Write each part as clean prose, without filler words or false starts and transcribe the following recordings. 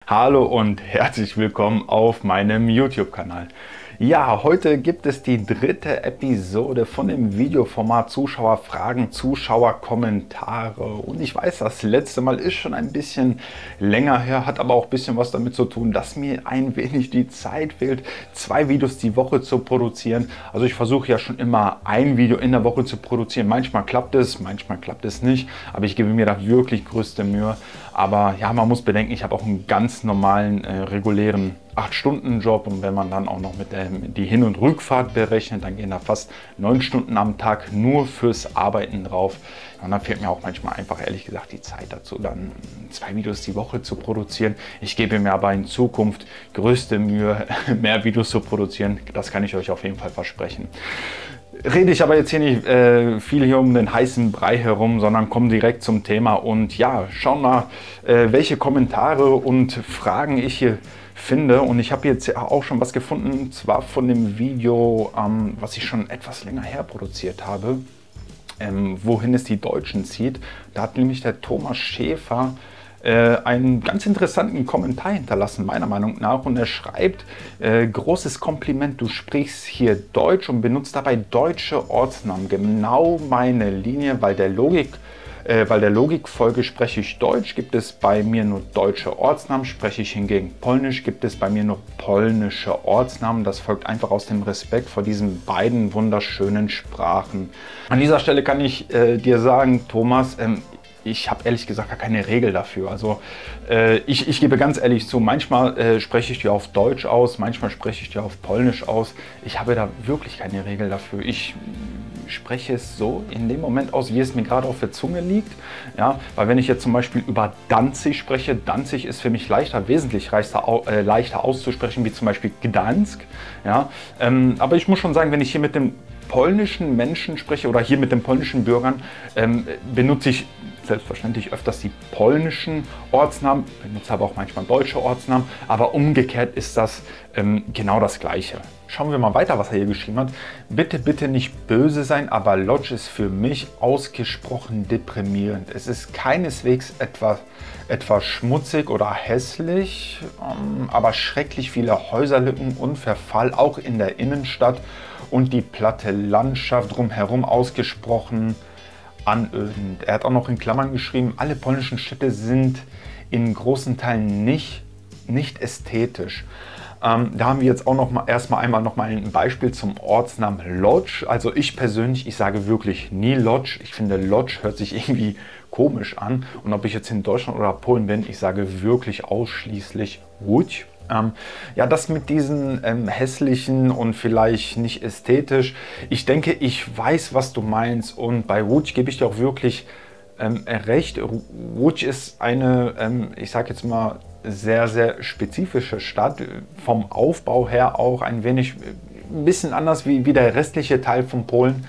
Hallo und herzlich willkommen auf meinem YouTube-Kanal. Ja, heute gibt es die dritte Episode von dem Videoformat Zuschauerfragen, Zuschauerkommentare. Und ich weiß, das letzte Mal ist schon ein bisschen länger her, hat aber auch ein bisschen was damit zu tun, dass mir ein wenig die Zeit fehlt, 2 Videos die Woche zu produzieren. Also ich versuche ja schon immer ein Video in der Woche zu produzieren. Manchmal klappt es nicht, aber ich gebe mir da wirklich größte Mühe. Aber ja, man muss bedenken, ich habe auch einen ganz normalen, regulären 8-Stunden-Job, und wenn man dann auch noch mit die Hin- und Rückfahrt berechnet, dann gehen da fast 9 Stunden am Tag nur fürs Arbeiten drauf. Und dann fehlt mir auch manchmal einfach, ehrlich gesagt, die Zeit dazu, dann 2 Videos die Woche zu produzieren. Ich gebe mir aber in Zukunft größte Mühe, mehr Videos zu produzieren. Das kann ich euch auf jeden Fall versprechen. Rede ich aber jetzt hier nicht viel hier um den heißen Brei herum, sondern komme direkt zum Thema und ja, schauen mal, welche Kommentare und Fragen ich hier finde. Und ich habe jetzt auch schon was gefunden, zwar von dem Video, was ich schon etwas länger her produziert habe, wohin es die Deutschen zieht. Da hat nämlich der Thomas Schäfer einen ganz interessanten Kommentar hinterlassen, meiner Meinung nach. Und er schreibt, großes Kompliment, du sprichst hier Deutsch und benutzt dabei deutsche Ortsnamen. Genau meine Linie, weil der Logikfolge spreche ich Deutsch, gibt es bei mir nur deutsche Ortsnamen, spreche ich hingegen Polnisch, gibt es bei mir nur polnische Ortsnamen. Das folgt einfach aus dem Respekt vor diesen beiden wunderschönen Sprachen. An dieser Stelle kann ich dir sagen, Thomas, ich habe ehrlich gesagt gar keine Regel dafür. Also ich gebe ganz ehrlich zu, manchmal spreche ich dir auf Deutsch aus, manchmal spreche ich dir auf Polnisch aus. Ich habe da wirklich keine Regel dafür. Ich spreche es so in dem Moment aus, wie es mir gerade auf der Zunge liegt. Ja, weil wenn ich jetzt zum Beispiel über Danzig spreche, Danzig ist für mich wesentlich leichter auszusprechen, wie zum Beispiel Gdansk. Ja, aber ich muss schon sagen, wenn ich hier mit dem polnischen Menschen spreche oder hier mit den polnischen Bürgern, benutze ich selbstverständlich öfters die polnischen Ortsnamen, benutze aber auch manchmal deutsche Ortsnamen, aber umgekehrt ist das genau das Gleiche. Schauen wir mal weiter, was er hier geschrieben hat. Bitte, bitte nicht böse sein, aber Lodz ist für mich ausgesprochen deprimierend. Es ist keineswegs etwa schmutzig oder hässlich, aber schrecklich viele Häuserlücken und Verfall, auch in der Innenstadt, und die platte Landschaft drumherum ausgesprochen anödend. Er hat auch noch in Klammern geschrieben, alle polnischen Städte sind in großen Teilen nicht ästhetisch. Da haben wir jetzt auch noch mal einmal ein Beispiel zum Ortsnamen Lodz. Also ich persönlich, ich sage wirklich nie Lodz. Ich finde, Lodz hört sich irgendwie komisch an. Und ob ich jetzt in Deutschland oder Polen bin, ich sage wirklich ausschließlich Łódź. Ja, das mit diesen hässlichen und vielleicht nicht ästhetisch. Ich denke, ich weiß, was du meinst, und bei Łódź gebe ich dir auch wirklich recht. Łódź ist eine, ich sage jetzt mal, sehr, sehr spezifische Stadt, vom Aufbau her auch ein bisschen anders wie der restliche Teil von Polen.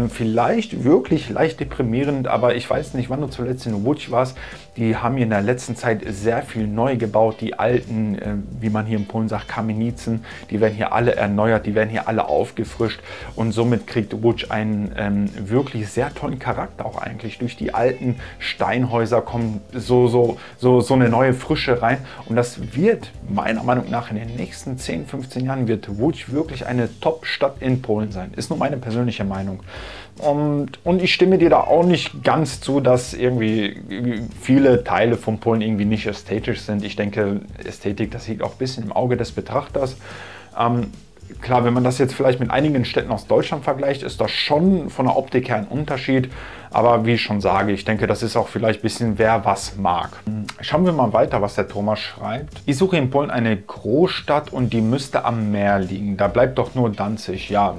Vielleicht wirklich leicht deprimierend, aber ich weiß nicht, wann du zuletzt in Łódź warst. Die haben hier in der letzten Zeit sehr viel neu gebaut. Die alten, wie man hier in Polen sagt, Kamienizen, die werden hier alle erneuert, die werden hier alle aufgefrischt, und somit kriegt Łódź einen wirklich sehr tollen Charakter auch eigentlich. Durch die alten Steinhäuser kommt so eine neue Frische rein, und das wird meiner Meinung nach in den nächsten 10, 15 Jahren wird Łódź wirklich eine Top-Stadt in Polen sein. Ist nur meine persönliche Meinung. Und ich stimme dir da auch nicht ganz zu, dass irgendwie viele Teile von Polen irgendwie nicht ästhetisch sind. Ich denke, Ästhetik, das liegt auch ein bisschen im Auge des Betrachters. Klar, wenn man das jetzt vielleicht mit einigen Städten aus Deutschland vergleicht, ist das schon von der Optik her ein Unterschied. Aber wie ich schon sage, ich denke, das ist auch vielleicht ein bisschen, wer was mag. Schauen wir mal weiter, was der Thomas schreibt. Ich suche in Polen eine Großstadt und die müsste am Meer liegen. Da bleibt doch nur Danzig. Ja,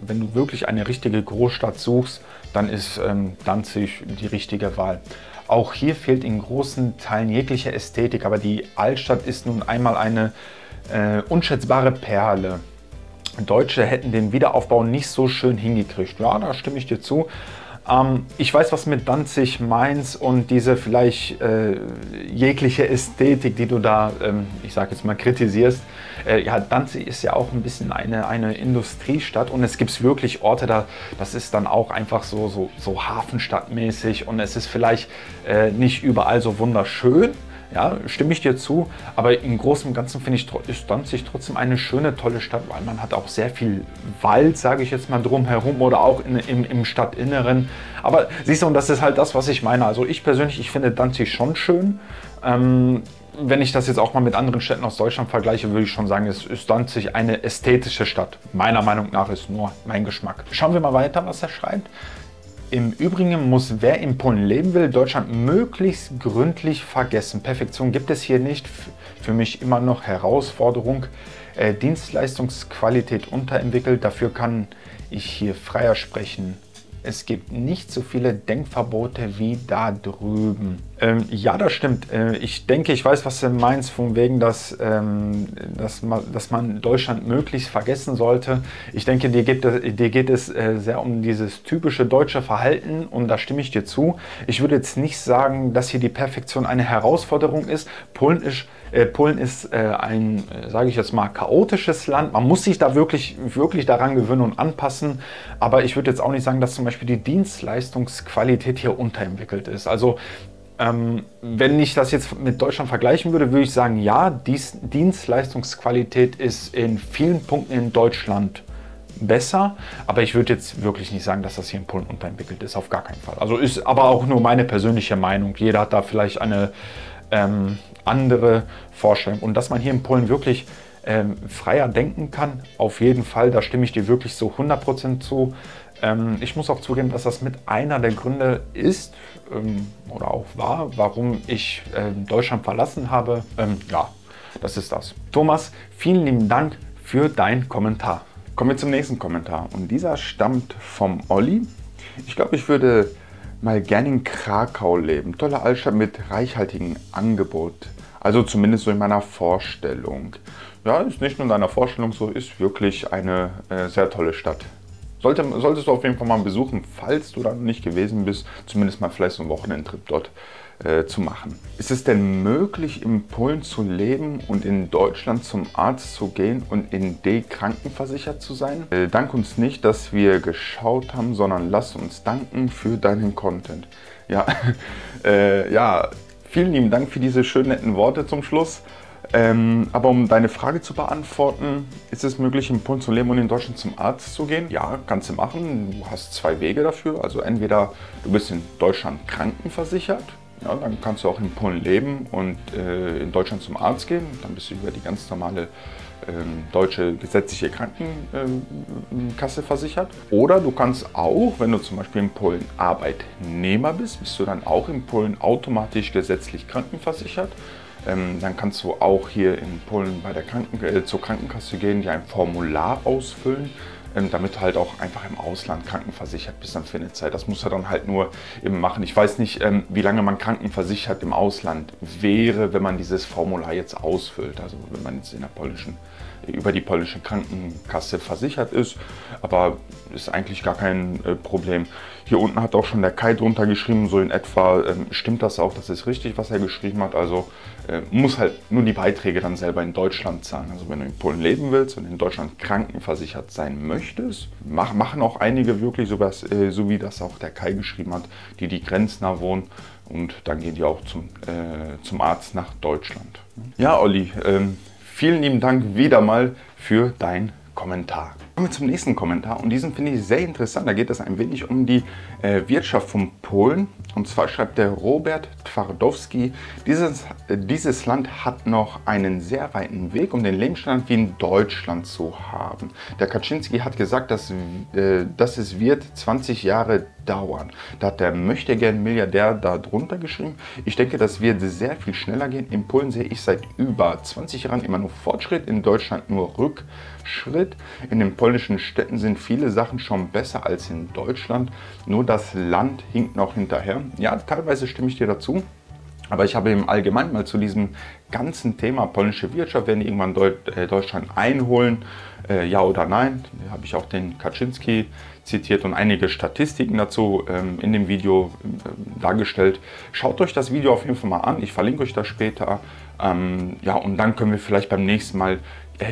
wenn du wirklich eine richtige Großstadt suchst, dann ist Danzig die richtige Wahl. Auch hier fehlt in großen Teilen jegliche Ästhetik, aber die Altstadt ist nun einmal eine unschätzbare Perle. Deutsche hätten den Wiederaufbau nicht so schön hingekriegt. Ja, da stimme ich dir zu. Ich weiß, was mit Danzig meinst, und diese vielleicht jegliche Ästhetik, die du da, ich sage jetzt mal, kritisierst. Ja, Danzig ist ja auch ein bisschen eine Industriestadt, und es gibt wirklich Orte, das ist dann auch einfach so hafenstadtmäßig, und es ist vielleicht nicht überall so wunderschön. Ja, stimme ich dir zu, aber im Großen und Ganzen finde ich, ist Danzig trotzdem eine schöne, tolle Stadt, weil man hat auch sehr viel Wald, sage ich jetzt mal, drumherum oder auch im Stadtinneren. Aber siehst du, und das ist halt das, was ich meine. Also ich persönlich, ich finde Danzig schon schön. Wenn ich das jetzt auch mal mit anderen Städten aus Deutschland vergleiche, würde ich schon sagen, es ist Danzig eine ästhetische Stadt. Meiner Meinung nach ist nur mein Geschmack. Schauen wir mal weiter, was er schreibt. Im Übrigen muss, wer in Polen leben will, Deutschland möglichst gründlich vergessen. Perfektion gibt es hier nicht. Für mich immer noch Herausforderung. Dienstleistungsqualität unterentwickelt. Dafür kann ich hier freier sprechen. Es gibt nicht so viele Denkverbote wie da drüben. Ja, das stimmt. Ich denke, ich weiß, was du meinst, von wegen, dass man Deutschland möglichst vergessen sollte. Ich denke, dir geht es sehr um dieses typische deutsche Verhalten und da stimme ich dir zu. Ich würde jetzt nicht sagen, dass hier die Perfektion eine Herausforderung ist. Polen ist ein, sage ich jetzt mal, chaotisches Land. Man muss sich da wirklich daran gewöhnen und anpassen. Aber ich würde jetzt auch nicht sagen, dass zum Beispiel die Dienstleistungsqualität hier unterentwickelt ist. Also wenn ich das jetzt mit Deutschland vergleichen würde, würde ich sagen, ja, die Dienstleistungsqualität ist in vielen Punkten in Deutschland besser, aber ich würde jetzt wirklich nicht sagen, dass das hier in Polen unterentwickelt ist, auf gar keinen Fall. Also ist aber auch nur meine persönliche Meinung. Jeder hat da vielleicht eine andere Vorstellung. Und dass man hier in Polen wirklich freier denken kann, auf jeden Fall, da stimme ich dir wirklich so 100% zu. Ich muss auch zugeben, dass das mit einer der Gründe ist oder auch war, warum ich Deutschland verlassen habe. Ja, das ist das. Thomas, vielen lieben Dank für deinen Kommentar. Kommen wir zum nächsten Kommentar und dieser stammt vom Olli. Ich glaube, ich würde mal gerne in Krakau leben. Tolle Altstadt mit reichhaltigem Angebot. Also zumindest so in meiner Vorstellung. Ja, ist nicht nur in deiner Vorstellung so, ist wirklich eine sehr tolle Stadt. Solltest du auf jeden Fall mal besuchen, falls du da nicht gewesen bist, zumindest mal vielleicht so einen Wochenendtrip dort zu machen. Ist es denn möglich, in Polen zu leben und in Deutschland zum Arzt zu gehen und in D krankenversichert zu sein? Dank uns nicht, dass wir geschaut haben, sondern lass uns danken für deinen Content. Ja, ja, vielen lieben Dank für diese schönen netten Worte zum Schluss. Aber um deine Frage zu beantworten, ist es möglich, in Polen zu leben und in Deutschland zum Arzt zu gehen? Ja, kannst du machen. Du hast zwei Wege dafür. Also entweder du bist in Deutschland krankenversichert, ja, dann kannst du auch in Polen leben und in Deutschland zum Arzt gehen. Dann bist du über die ganz normale deutsche gesetzliche Krankenkasse versichert. Oder du kannst auch, wenn du zum Beispiel in Polen Arbeitnehmer bist, bist du dann auch in Polen automatisch gesetzlich krankenversichert. Dann kannst du auch hier in Polen bei der zur Krankenkasse gehen, die ein Formular ausfüllen, damit du halt auch einfach im Ausland krankenversichert bist dann für eine Zeit. Das muss er dann halt nur eben machen. Ich weiß nicht, wie lange man krankenversichert im Ausland wäre, wenn man dieses Formular jetzt ausfüllt. Also wenn man jetzt über die polnische Krankenkasse versichert ist, aber ist eigentlich gar kein Problem. Hier unten hat auch schon der Kai drunter geschrieben, so in etwa stimmt das auch, das ist richtig, was er geschrieben hat. Also muss halt nur die Beiträge dann selber in Deutschland zahlen. Also wenn du in Polen leben willst und in Deutschland krankenversichert sein möchtest, machen auch einige wirklich, so wie das auch der Kai geschrieben hat, die grenznah wohnen und dann gehen die auch zum Arzt nach Deutschland. Ja, Olli, vielen lieben Dank wieder mal für dein Kommentar. Kommen wir zum nächsten Kommentar und diesen finde ich sehr interessant. Da geht es ein wenig um die Wirtschaft von Polen. Und zwar schreibt der Robert Twardowski, dieses Land hat noch einen sehr weiten Weg, um den Lebensstandard wie in Deutschland zu haben. Der Kaczynski hat gesagt, dass es wird 20 Jahre dauern. Da hat der Möchtegern-Milliardär da drunter geschrieben. Ich denke, das wird sehr viel schneller gehen. In Polen sehe ich seit über 20 Jahren immer nur Fortschritt, in Deutschland nur Rückschritt. In den polnischen Städten sind viele Sachen schon besser als in Deutschland. Nur das Land hinkt noch hinterher. Ja, teilweise stimme ich dir dazu. Aber ich habe im Allgemeinen mal zu diesem ganzen Thema polnische Wirtschaft, werden irgendwann Deutschland einholen, ja oder nein. Da habe ich auch den Kaczynski zitiert und einige Statistiken dazu in dem Video dargestellt. Schaut euch das Video auf jeden Fall mal an, ich verlinke euch das später. Ja, und dann können wir vielleicht beim nächsten Mal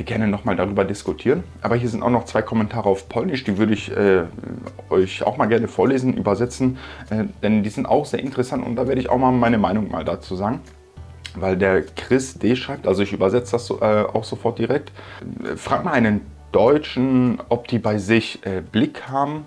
gerne nochmal darüber diskutieren. Aber hier sind auch noch zwei Kommentare auf Polnisch, die würde ich euch auch mal gerne vorlesen, übersetzen, denn die sind auch sehr interessant und da werde ich auch mal meine Meinung mal dazu sagen. weil der Chris D. schreibt, also ich übersetze das auch sofort direkt. Frag mal einen Deutschen, ob die bei sich Blick haben.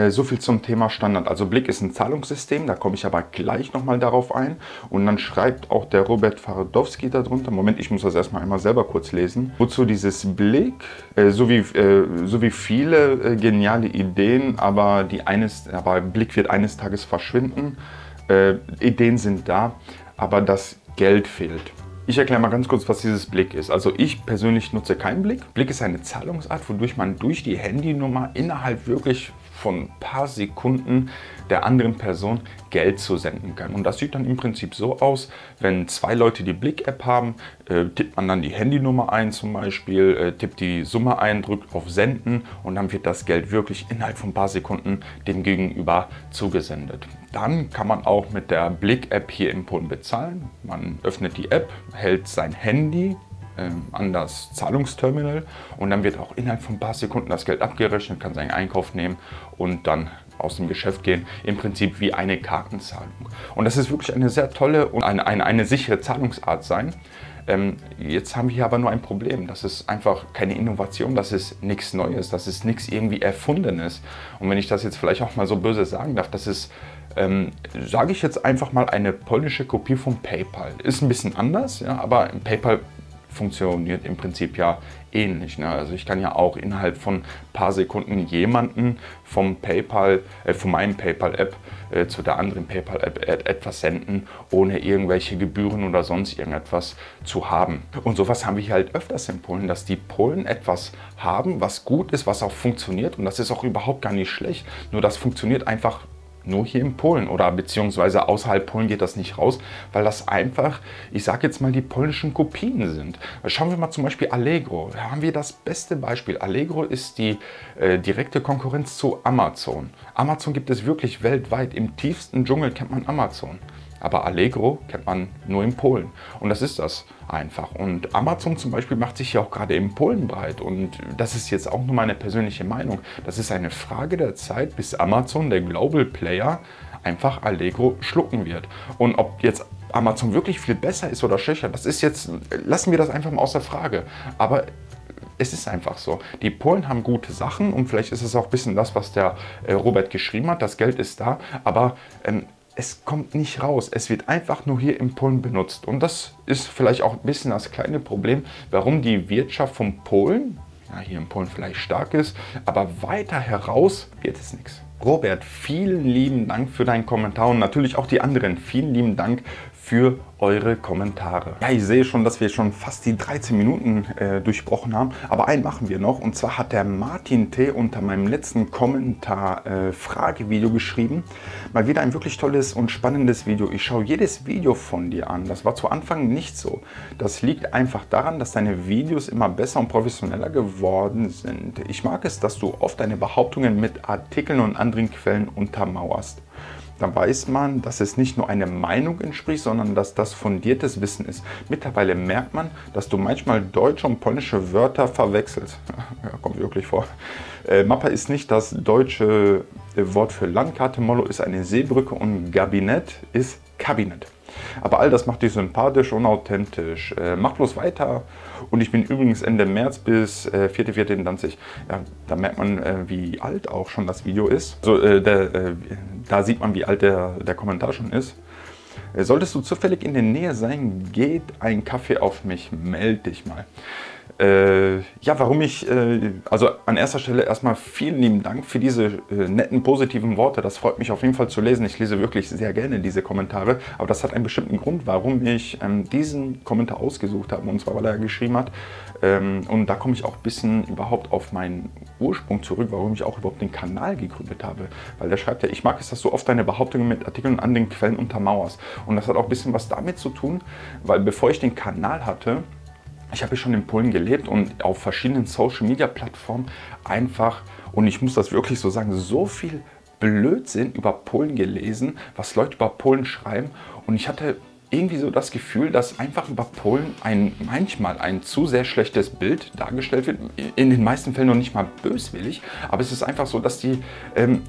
So viel zum Thema Standard. Also Blick ist ein Zahlungssystem, da komme ich aber gleich nochmal darauf ein. Und dann schreibt auch der Robert Fardowski darunter. Moment, ich muss das erstmal einmal selber kurz lesen. Wozu dieses Blick, so wie viele geniale Ideen, aber Blick wird eines Tages verschwinden. Ideen sind da, aber das Geld fehlt. Ich erkläre mal ganz kurz, was dieses Blick ist. Also ich persönlich nutze keinen Blick. Blick ist eine Zahlungsart, wodurch man durch die Handynummer innerhalb wirklich von ein paar Sekunden der anderen Person Geld zusenden kann. Und das sieht dann im Prinzip so aus, wenn zwei Leute die Blick-App haben, tippt man dann die Handynummer ein zum Beispiel, tippt die Summe ein, drückt auf Senden und dann wird das Geld wirklich innerhalb von ein paar Sekunden dem Gegenüber zugesendet. Dann kann man auch mit der Blick-App hier in Polen bezahlen. Man öffnet die App, hält sein Handy an das Zahlungsterminal und dann wird auch innerhalb von ein paar Sekunden das Geld abgerechnet, kann seinen Einkauf nehmen und dann aus dem Geschäft gehen, im Prinzip wie eine Kartenzahlung. Und das ist wirklich eine sehr tolle und eine sichere Zahlungsart sein. Jetzt haben wir hier aber nur ein Problem, das ist einfach keine Innovation, das ist nichts Neues, das ist nichts irgendwie Erfundenes. Und wenn ich das jetzt vielleicht auch mal so böse sagen darf, das ist, sage ich jetzt einfach mal, eine polnische Kopie von PayPal. Ist ein bisschen anders, ja, aber PayPal funktioniert im Prinzip ja ähnlich. Ne? Also ich kann ja auch innerhalb von ein paar Sekunden jemanden von meinem PayPal-App zu der anderen PayPal-App etwas senden, ohne irgendwelche Gebühren oder sonst irgendetwas zu haben. Und sowas haben wir hier halt öfters in Polen, dass die Polen etwas haben, was gut ist, was auch funktioniert. Und das ist auch überhaupt gar nicht schlecht. Nur das funktioniert einfach nur hier in Polen oder beziehungsweise außerhalb Polen geht das nicht raus, weil das einfach, ich sage jetzt mal, die polnischen Kopien sind. Schauen wir mal zum Beispiel Allegro. Da haben wir das beste Beispiel. Allegro ist die direkte Konkurrenz zu Amazon. Amazon gibt es wirklich weltweit. Im tiefsten Dschungel kennt man Amazon. Aber Allegro kennt man nur in Polen. Und das ist das einfach. Und Amazon zum Beispiel macht sich ja auch gerade in Polen breit. Und das ist jetzt auch nur meine persönliche Meinung. Das ist eine Frage der Zeit, bis Amazon, der Global Player, einfach Allegro schlucken wird. Und ob jetzt Amazon wirklich viel besser ist oder schwächer, das ist jetzt, lassen wir das einfach mal außer Frage. Aber es ist einfach so. Die Polen haben gute Sachen und vielleicht ist es auch ein bisschen das, was der Robert geschrieben hat. Das Geld ist da, aber es kommt nicht raus. Es wird einfach nur hier in Polen benutzt. Und das ist vielleicht auch ein bisschen das kleine Problem, warum die Wirtschaft von Polen, ja, hier in Polen vielleicht stark ist, aber weiter heraus wird es nichts. Robert, vielen lieben Dank für deinen Kommentar und natürlich auch die anderen. Vielen lieben Dank für eure Kommentare. Ja, ich sehe schon, dass wir schon fast die 13 Minuten durchbrochen haben, aber einen machen wir noch und zwar hat der Martin T. unter meinem letzten Kommentar Fragevideo geschrieben. Mal wieder ein wirklich tolles und spannendes Video. Ich schaue jedes Video von dir an. Das war zu Anfang nicht so. Das liegt einfach daran, dass deine Videos immer besser und professioneller geworden sind. Ich mag es, dass du oft deine Behauptungen mit Artikeln und anderen Quellen untermauerst. Dann weiß man, dass es nicht nur eine Meinung entspricht, sondern dass das fundiertes Wissen ist. Mittlerweile merkt man, dass du manchmal deutsche und polnische Wörter verwechselst. Ja, kommt wirklich vor. Mappa ist nicht das deutsche Wort für Landkarte, Molo ist eine Seebrücke und Gabinett ist Kabinett. Aber all das macht dich sympathisch und authentisch. Mach bloß weiter. Und ich bin übrigens Ende März bis 4.4. in Danzig. Ja, da merkt man, wie alt auch schon das Video ist. Also, da sieht man, wie alt der Kommentar schon ist. Solltest du zufällig in der Nähe sein, geht ein Kaffee auf mich, melde dich mal. Ja, warum ich, also an erster Stelle erstmal vielen lieben Dank für diese netten, positiven Worte. Das freut mich auf jeden Fall zu lesen. Ich lese wirklich sehr gerne diese Kommentare, aber das hat einen bestimmten Grund, warum ich diesen Kommentar ausgesucht habe. Und zwar, weil er geschrieben hat, und da komme ich auch ein bisschen überhaupt auf meinen Ursprung zurück, warum ich auch überhaupt den Kanal gegründet habe. Weil der schreibt ja, ich mag es, dass du oft deine Behauptungen mit Artikeln an den Quellen untermauerst. Und das hat auch ein bisschen was damit zu tun, weil bevor ich den Kanal hatte, ich habe schon in Polen gelebt und auf verschiedenen Social-Media-Plattformen einfach, und ich muss das wirklich so sagen, so viel Blödsinn über Polen gelesen, was Leute über Polen schreiben. Und ich hatte irgendwie so das Gefühl, dass einfach über Polen manchmal ein zu sehr schlechtes Bild dargestellt wird. In den meisten Fällen noch nicht mal böswillig, aber es ist einfach so, dass die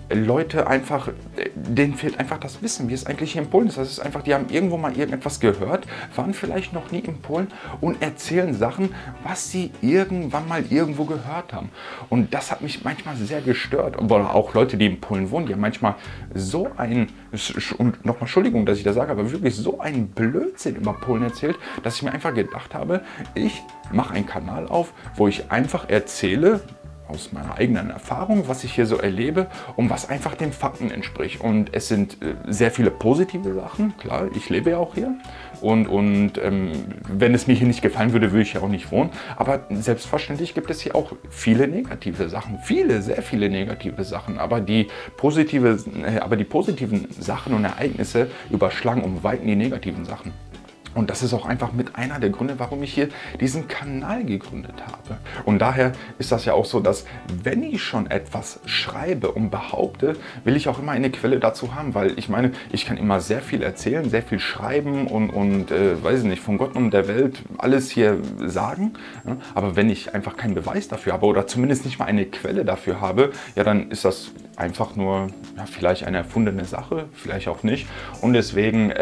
Leute einfach, denen fehlt einfach das Wissen, wie es eigentlich hier in Polen ist. Das ist einfach, die haben irgendwo mal irgendetwas gehört, waren vielleicht noch nie in Polen und erzählen Sachen, was sie irgendwann mal irgendwo gehört haben. Und das hat mich manchmal sehr gestört. Aber auch Leute, die in Polen wohnen, die haben manchmal so und nochmal Entschuldigung, dass ich das sage, aber wirklich so einen Blödsinn über Polen erzählt, dass ich mir einfach gedacht habe, ich mache einen Kanal auf, wo ich einfach erzähle, aus meiner eigenen Erfahrung, was ich hier so erlebe und was einfach den Fakten entspricht. Und es sind sehr viele positive Sachen, klar, ich lebe ja auch hier und wenn es mir hier nicht gefallen würde, würde ich ja auch nicht wohnen. Aber selbstverständlich gibt es hier auch viele negative Sachen, sehr viele negative Sachen. Aber die positiven Sachen und Ereignisse überschlagen um weit die negativen Sachen. Und das ist auch einfach mit einer der Gründe, warum ich hier diesen Kanal gegründet habe. Und daher ist das ja auch so, dass wenn ich schon etwas schreibe und behaupte, will ich auch immer eine Quelle dazu haben. Weil ich meine, ich kann immer sehr viel erzählen, sehr viel schreiben und weiß ich nicht, von Gott und der Welt alles hier sagen. Ja, aber wenn ich einfach keinen Beweis dafür habe oder zumindest nicht mal eine Quelle dafür habe, ja, dann ist das einfach nur vielleicht eine erfundene Sache, vielleicht auch nicht. Und deswegen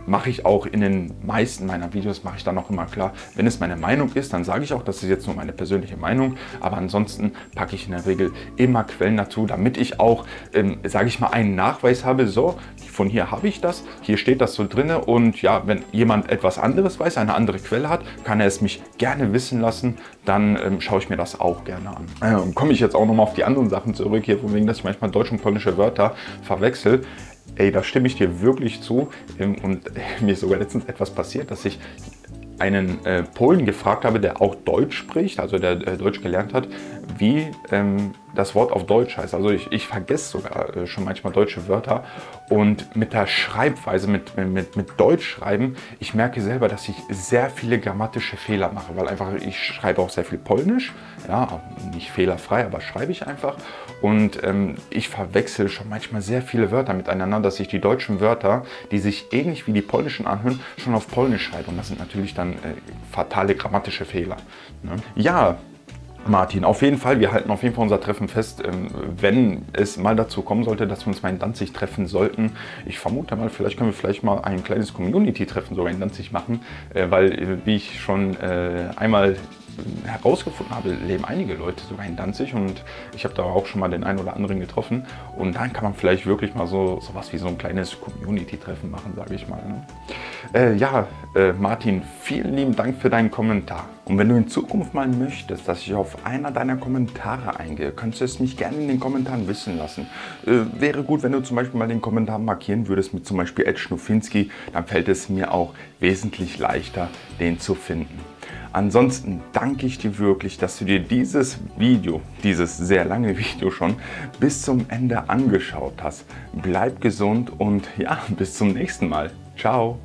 mache ich auch in den meisten meiner Videos, mache ich dann auch immer klar, wenn es meine Meinung ist, dann sage ich auch, das ist jetzt nur meine persönliche Meinung. Aber ansonsten packe ich in der Regel immer Quellen dazu, damit ich auch, sage ich mal, einen Nachweis habe, so, von hier habe ich das, hier steht das so drin. Und ja, wenn jemand etwas anderes weiß, eine andere Quelle hat, kann er es mich gerne wissen lassen, dann schaue ich mir das auch gerne an. Komme ich jetzt auch nochmal auf die anderen Sachen zurück, hier von wegen, dass ich manchmal deutsche und polnische Wörter verwechsel. Ey, da stimme ich dir wirklich zu. Und mir ist sogar letztens etwas passiert, dass ich einen Polen gefragt habe, der auch Deutsch spricht, also der Deutsch gelernt hat, wie das Wort auf Deutsch heißt. Also ich vergesse sogar schon manchmal deutsche Wörter und mit der Schreibweise, mit Deutschschreiben, ich merke selber, dass ich sehr viele grammatische Fehler mache, weil einfach ich schreibe auch sehr viel Polnisch, ja, nicht fehlerfrei, aber schreibe ich einfach und ich verwechsel schon manchmal sehr viele Wörter miteinander, dass ich die deutschen Wörter, die sich ähnlich wie die polnischen anhören, schon auf Polnisch schreibe und das sind natürlich dann fatale grammatische Fehler. Ne? Ja, Martin, auf jeden Fall, wir halten auf jeden Fall unser Treffen fest, wenn es mal dazu kommen sollte, dass wir uns mal in Danzig treffen sollten. Ich vermute mal, vielleicht können wir mal ein kleines Community-Treffen sogar in Danzig machen, weil, wie ich schon einmal herausgefunden habe, leben einige Leute sogar in Danzig und ich habe da auch schon mal den einen oder anderen getroffen und dann kann man vielleicht wirklich mal sowas wie so ein kleines Community-Treffen machen, sage ich mal. Ne? Martin, vielen lieben Dank für deinen Kommentar. Und wenn du in Zukunft mal möchtest, dass ich auf einer deiner Kommentare eingehe, kannst du es mich gerne in den Kommentaren wissen lassen. Wäre gut, wenn du zum Beispiel mal den Kommentar markieren würdest mit zum Beispiel @Schnufinski, dann fällt es mir auch wesentlich leichter, den zu finden. Ansonsten danke ich dir wirklich, dass du dir dieses Video, dieses sehr lange Video schon, bis zum Ende angeschaut hast. Bleib gesund und ja, bis zum nächsten Mal. Ciao!